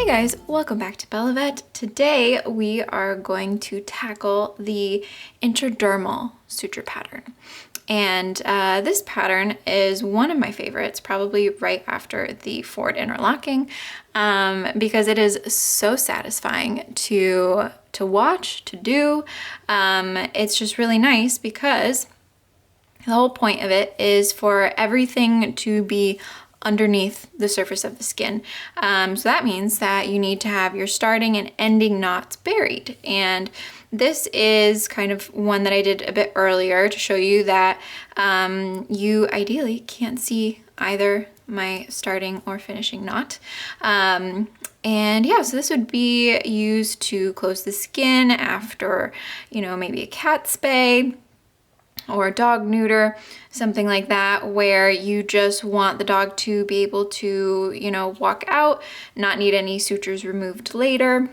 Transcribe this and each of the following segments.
Hey guys, welcome back to BellaVet. Today we are going to tackle the intradermal suture pattern. And this pattern is one of my favorites, probably right after the forward interlocking, because it is so satisfying to watch, to do. It's just really nice because the whole point of it is for everything to be underneath the surface of the skin. So that means that you need to have your starting and ending knots buried. And this is kind of one that I did a bit earlier to show you that you ideally can't see either my starting or finishing knot. And yeah, so this would be used to close the skin after, maybe a cat spay or a dog neuter, something like that, where you just want the dog to be able to, walk out, not need any sutures removed later.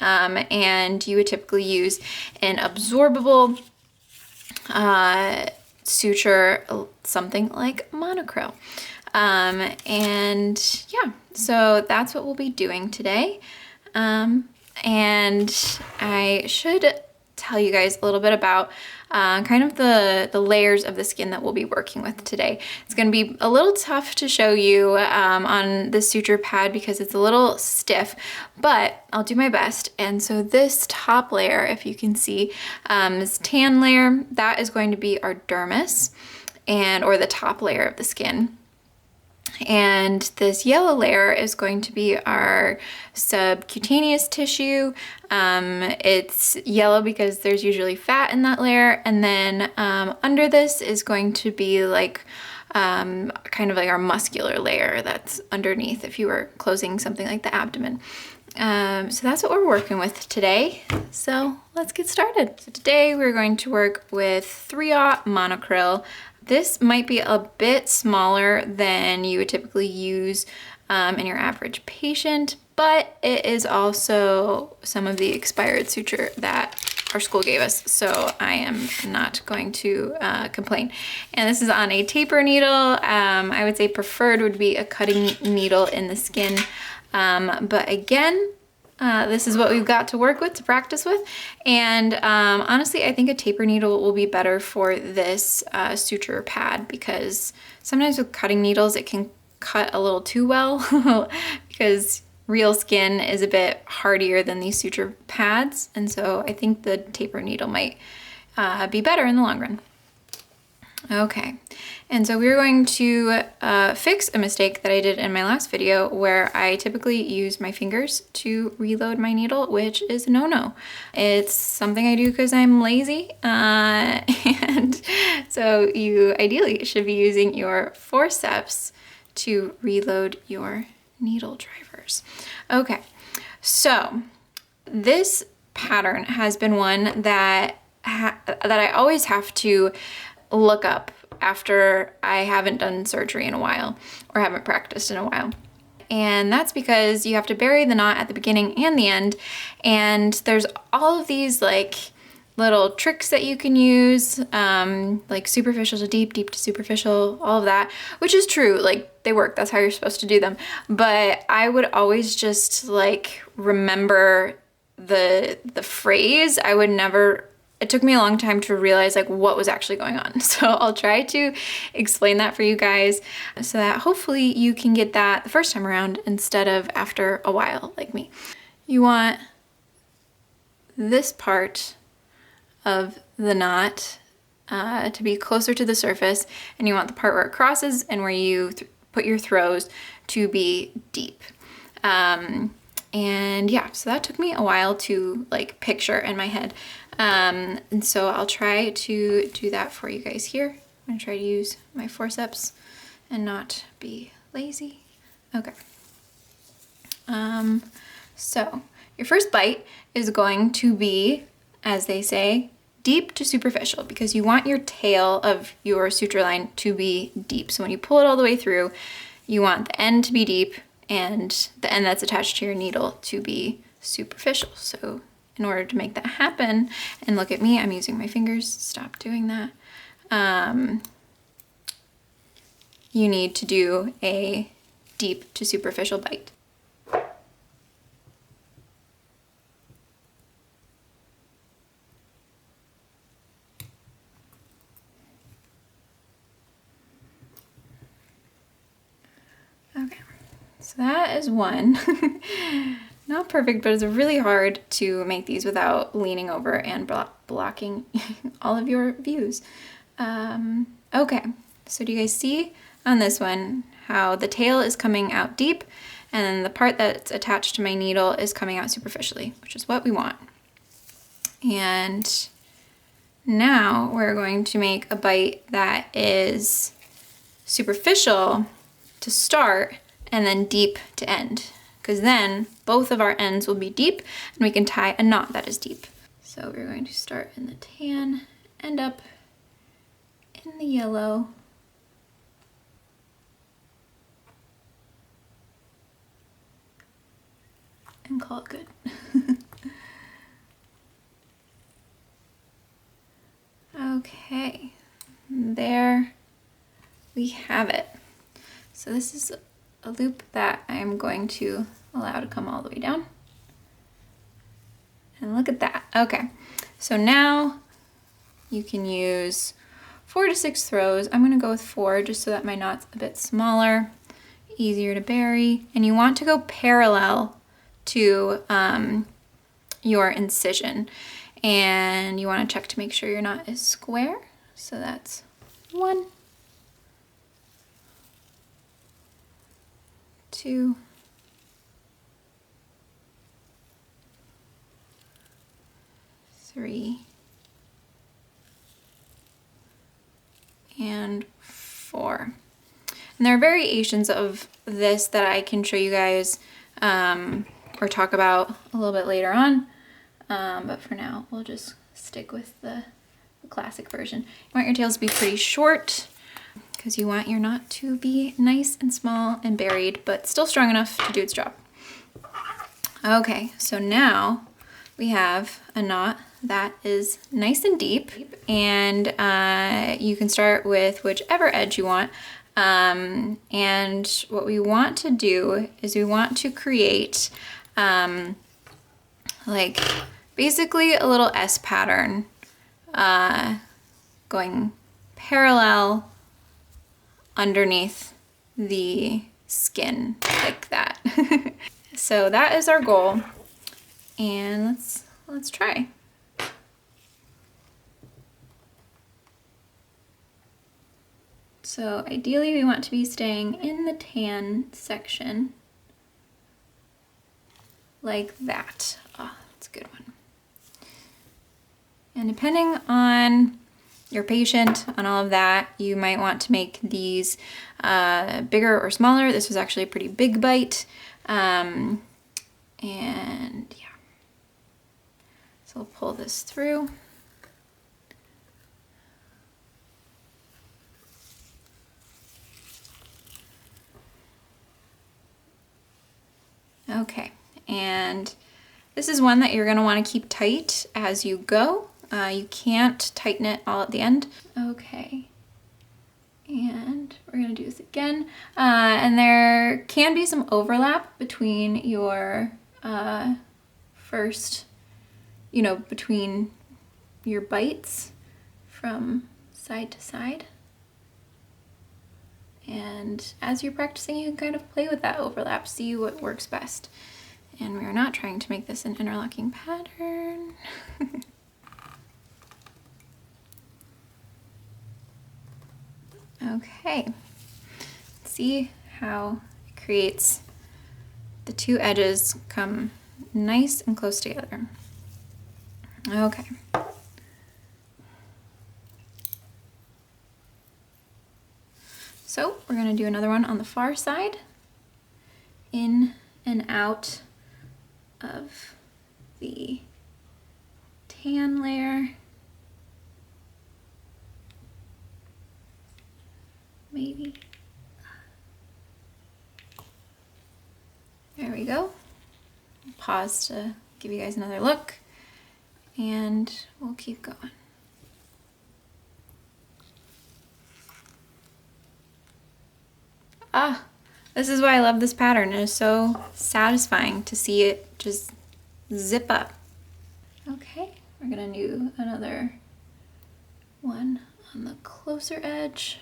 And you would typically use an absorbable suture, something like monocryl. And yeah, so that's what we'll be doing today. And I should tell you guys a little bit about kind of the layers of the skin that we'll be working with today. It's going to be a little tough to show you on the suture pad because it's a little stiff, but I'll do my best. And so this top layer, if you can see, this tan layer, that is going to be our dermis or the top layer of the skin. And this yellow layer is going to be our subcutaneous tissue. It's yellow because there's usually fat in that layer. And then under this is going to be like kind of like our muscular layer that's underneath if you were closing something like the abdomen. So that's what we're working with today. So let's get started. So today we're going to work with 3/0 monocryl. This might be a bit smaller than you would typically use in your average patient, but it is also some of the expired suture that our school gave us, so I am not going to complain. And this is on a taper needle. I would say preferred would be a cutting needle in the skin, but again, this is what we've got to work with, to practice with. And honestly, I think a taper needle will be better for this suture pad because sometimes with cutting needles, it can cut a little too well because real skin is a bit hardier than these suture pads. And so I think the taper needle might be better in the long run. Okay, and so we're going to fix a mistake that I did in my last video where I typically use my fingers to reload my needle, which is a no-no. It's something I do because I'm lazy, and so you ideally should be using your forceps to reload your needle drivers. Okay, so this pattern has been one that I always have to look up after I haven't done surgery in a while or haven't practiced in a while. And that's because you have to bury the knot at the beginning and the end. And there's all of these like little tricks that you can use, like superficial to deep, deep to superficial, all of that, which is true. Like they work, that's how you're supposed to do them. But I would always just like remember the phrase. I would never. It took me a long time to realize like what was actually going on. So I'll try to explain that for you guys so that hopefully you can get that the first time around instead of after a while like me. You want this part of the knot to be closer to the surface, and you want the part where it crosses and where you put your throws to be deep. And yeah, so that took me a while to like picture in my head. And so I'll try to do that for you guys here. I'm gonna try to use my forceps and not be lazy. Okay. So your first bite is going to be, as they say, deep to superficial because you want your tail of your suture line to be deep. So when you pull it all the way through, you want the end to be deep and the end that's attached to your needle to be superficial. So in order to make that happen, and look at me, I'm using my fingers, stop doing that. You need to do a deep to superficial bite. So that is one. Not perfect, but it's really hard to make these without leaning over and blocking all of your views. Okay, so do you guys see on this one how the tail is coming out deep and then the part that's attached to my needle is coming out superficially, which is what we want. And now we're going to make a bite that is superficial to start and then deep to end, because then both of our ends will be deep and we can tie a knot that is deep. So we're going to start in the tan, end up in the yellow, and call it good. Okay, there we have it. So this is a loop that I'm going to allow to come all the way down. And look at that. Okay, so now you can use 4 to 6 throws. I'm gonna go with 4 just so that my knot's a bit smaller, easier to bury. And you want to go parallel to your incision. And you want to check to make sure your knot is square. So that's 1, 2, 3, and 4. And there are variations of this that I can show you guys or talk about a little bit later on. But for now, we'll just stick with the classic version. You want your tails to be pretty short because you want your knot to be nice and small and buried, but still strong enough to do its job. Okay, so now we have a knot that is nice and deep, and you can start with whichever edge you want. And what we want to do is we want to create like basically a little S pattern going parallel underneath the skin like that. So that is our goal, and let's try. So ideally we want to be staying in the tan section like that. Oh, that's a good one. And depending on your patient, on all of that, you might want to make these bigger or smaller. This was actually a pretty big bite. And yeah, so we'll pull this through. Okay, and this is one that you're gonna wanna keep tight as you go. You can't tighten it all at the end. Okay, and we're gonna do this again. And there can be some overlap between your first, between your bites from side to side. And as you're practicing, you can kind of play with that overlap, see what works best. And we are not trying to make this an interlocking pattern. Okay, see how it creates the two edges come nice and close together. Okay. So we're gonna do another one on the far side, in and out of the tan layer. Maybe. There we go. Pause to give you guys another look, and we'll keep going. Ah, this is why I love this pattern. It is so satisfying to see it just zip up. Okay, we're gonna do another one on the closer edge.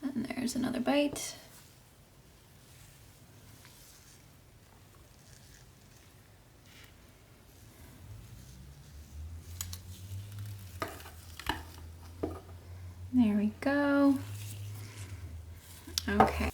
And there's another bite. There we go. Okay.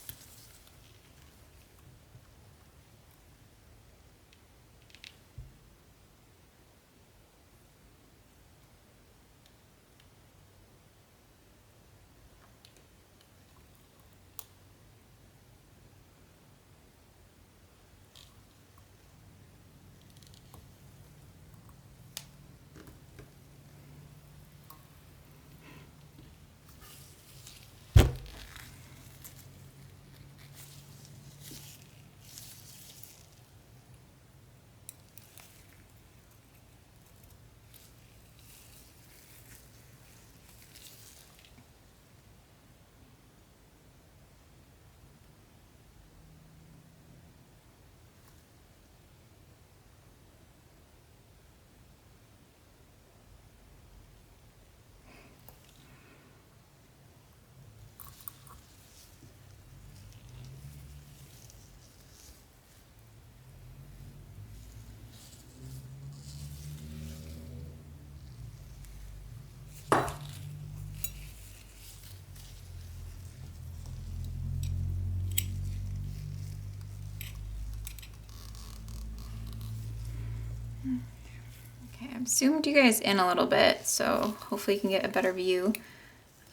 Okay, I've zoomed you guys in a little bit, so hopefully you can get a better view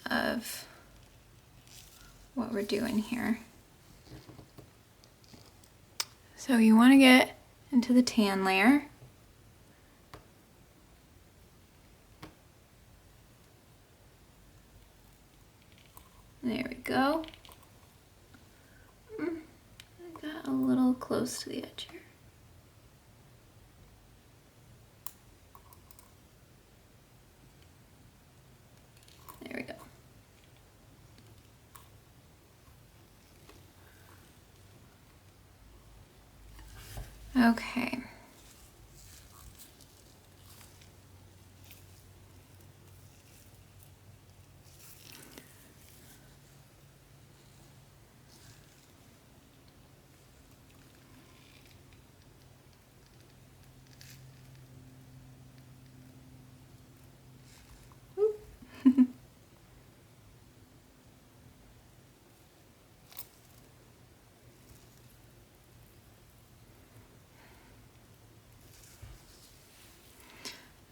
of what we're doing here. So you want to get into the tan layer. There we go. I got a little close to the edge here. There we go. Okay.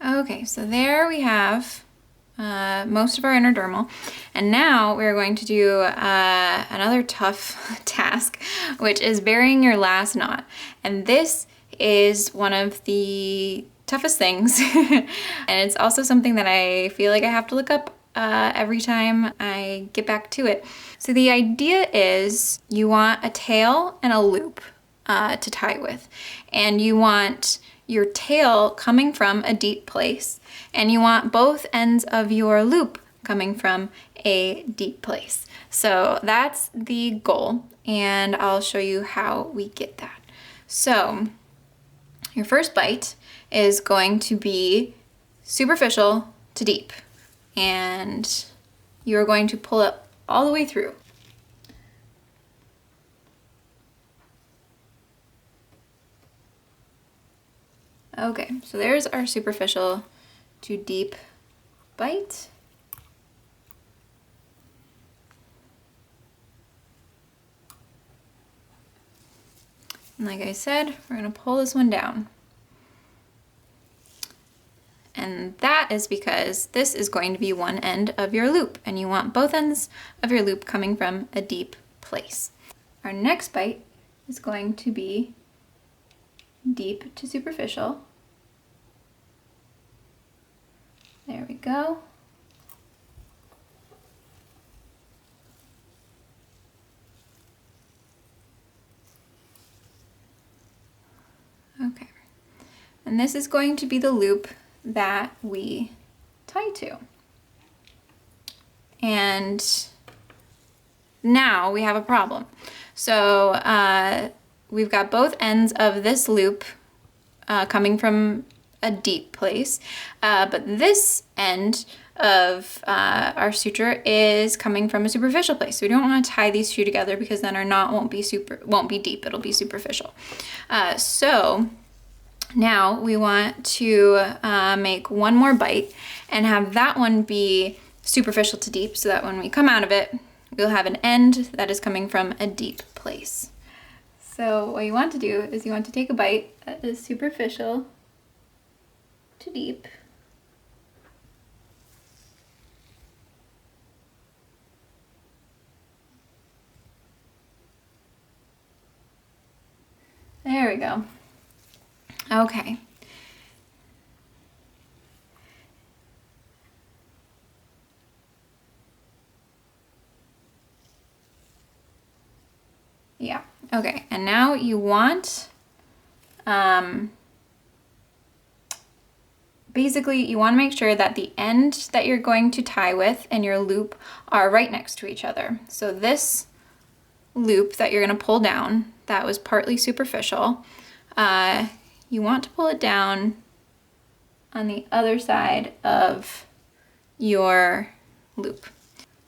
Okay, so there we have most of our intradermal. And now we're going to do another tough task, which is burying your last knot. And this is one of the toughest things. And it's also something that I feel like I have to look up every time I get back to it. So the idea is you want a tail and a loop to tie with. And you want your tail coming from a deep place, and you want both ends of your loop coming from a deep place. So that's the goal, and I'll show you how we get that. So your first bite is going to be superficial to deep, and you're going to pull it all the way through. Okay, so there's our superficial to deep bite. And like I said, we're gonna pull this one down. And that is because this is going to be one end of your loop, and you want both ends of your loop coming from a deep place. Our next bite is going to be deep to superficial. There we go. Okay. And this is going to be the loop that we tie to. And now we have a problem. So we've got both ends of this loop coming from a deep place, but this end of our suture is coming from a superficial place. So we don't want to tie these two together because then our knot won't be deep, it'll be superficial. So now we want to make one more bite and have that one be superficial to deep so that when we come out of it, we'll have an end that is coming from a deep place. So what you want to do is you want to take a bite that is superficial to deep. There we go. Okay. Yeah, okay, and now you want, basically you want to make sure that the end that you're going to tie with and your loop are right next to each other. So this loop that you're going to pull down, that was partly superficial, you want to pull it down on the other side of your loop.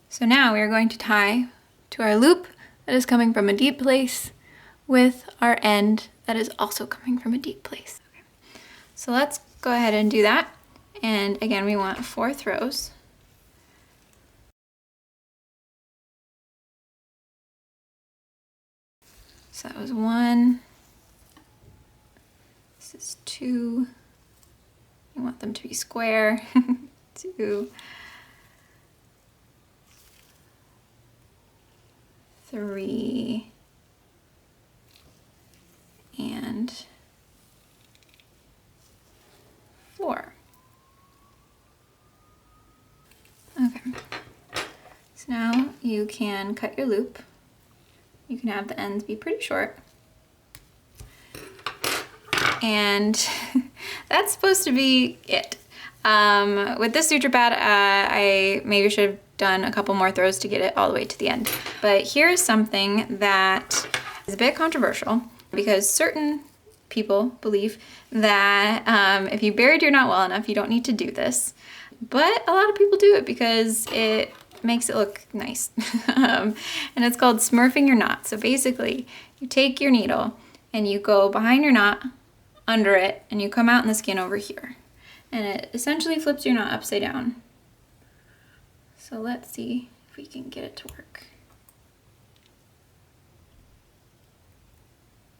So now we are going to tie to our loop that is coming from a deep place with our end that is also coming from a deep place. Okay. So let's go ahead and do that. And again, we want 4 throws. So that was 1. This is 2. You want them to be square. 2. 3 and 4. Okay, so now you can cut your loop. You can have the ends be pretty short. And that's supposed to be it. With this suture pad, I maybe should have done a couple more throws to get it all the way to the end. But here's something that is a bit controversial because certain people believe that if you buried your knot well enough, you don't need to do this. But a lot of people do it because it makes it look nice. And it's called smurfing your knot. So basically, you take your needle and you go behind your knot, under it, and you come out in the skin over here. And it essentially flips your knot upside down. So let's see if we can get it to work.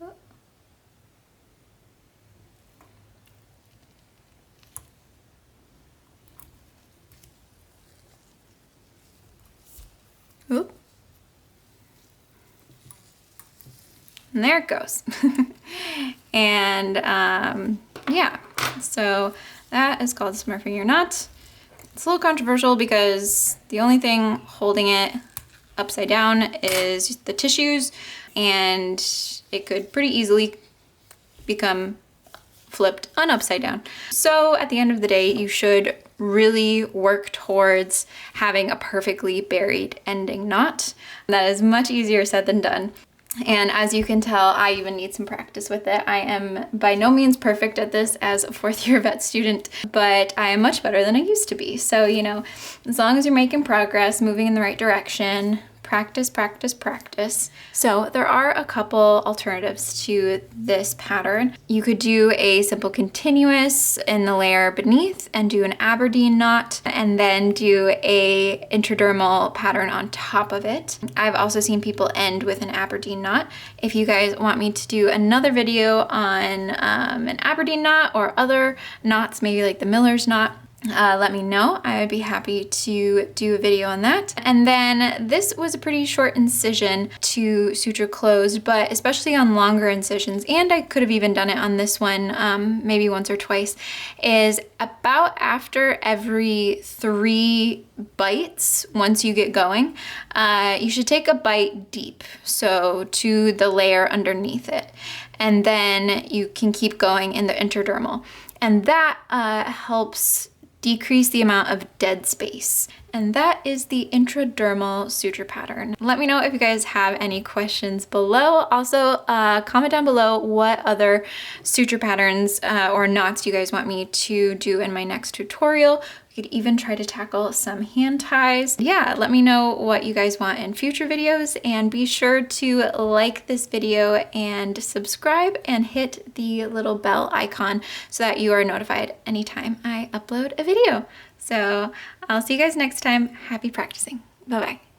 Oh. Oop. And there it goes. And yeah, so that is called smurfing your knot. It's a little controversial because the only thing holding it upside down is the tissues, and it could pretty easily become flipped upside down. So at the end of the day, you should really work towards having a perfectly buried ending knot. That is much easier said than done. And as you can tell, I even need some practice with it. I am by no means perfect at this as a 4th year vet student, but I am much better than I used to be. So, you know, as long as you're making progress, moving in the right direction, practice, practice, practice. So there are a couple alternatives to this pattern. You could do a simple continuous in the layer beneath and do an Aberdeen knot, and then do a intradermal pattern on top of it. I've also seen people end with an Aberdeen knot. If you guys want me to do another video on an Aberdeen knot or other knots, maybe like the Miller's knot, let me know. I would be happy to do a video on that. And then this was a pretty short incision to suture closed, but especially on longer incisions, and I could have even done it on this one maybe once or twice, is about after every 3 bites, once you get going, you should take a bite deep, so to the layer underneath it. And then you can keep going in the intradermal. And that helps decrease the amount of dead space. And that is the intradermal suture pattern. Let me know if you guys have any questions below. Also, comment down below what other suture patterns or knots you guys want me to do in my next tutorial. We could even try to tackle some hand ties. Yeah, let me know what you guys want in future videos, and be sure to like this video and subscribe and hit the little bell icon so that you are notified anytime I upload a video. So I'll see you guys next time. Happy practicing. Bye-bye.